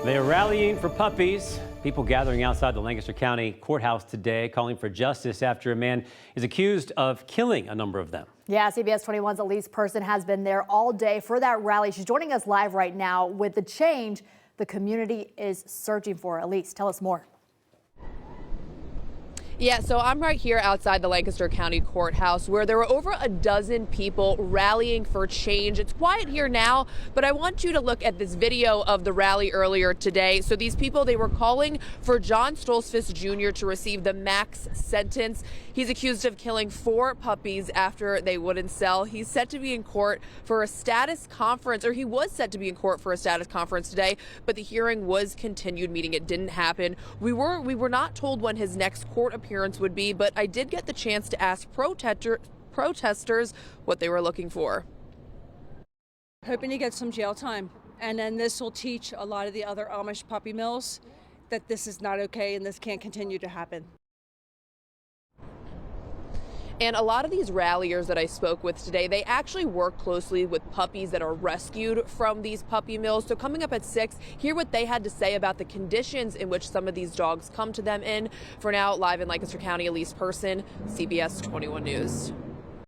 They are rallying for puppies. People gathering outside the Lancaster County Courthouse today calling for justice after a man is accused of killing a number of them. Yeah, CBS 21's Elise Person has been there all day for that rally. She's joining us live right now with the change the community is searching for. Elise, tell us more. Yeah, so I'm right here outside the Lancaster County Courthouse where there were over a dozen people rallying for change. It's quiet here now, but I want you to look at this video of the rally earlier today. So these people, they were calling for John Stoltzfus Jr. to receive the max sentence. He's accused of killing 4 puppies after they wouldn't sell. He's set to be in court for a status conference, or he was set to be in court for a status conference today, but the hearing was continued, meaning it didn't happen. We were not told when his next court appearance would be, but I did get the chance to ask protesters what they were looking for. Hoping to get some jail time, and then this will teach a lot of the other Amish puppy mills that this is not okay and this can't continue to happen. And a lot of these ralliers that I spoke with today, they actually work closely with puppies that are rescued from these puppy mills. So coming up at 6, hear what they had to say about the conditions in which some of these dogs come to them in. For now, live in Lancaster County, Elise Person, CBS 21 News.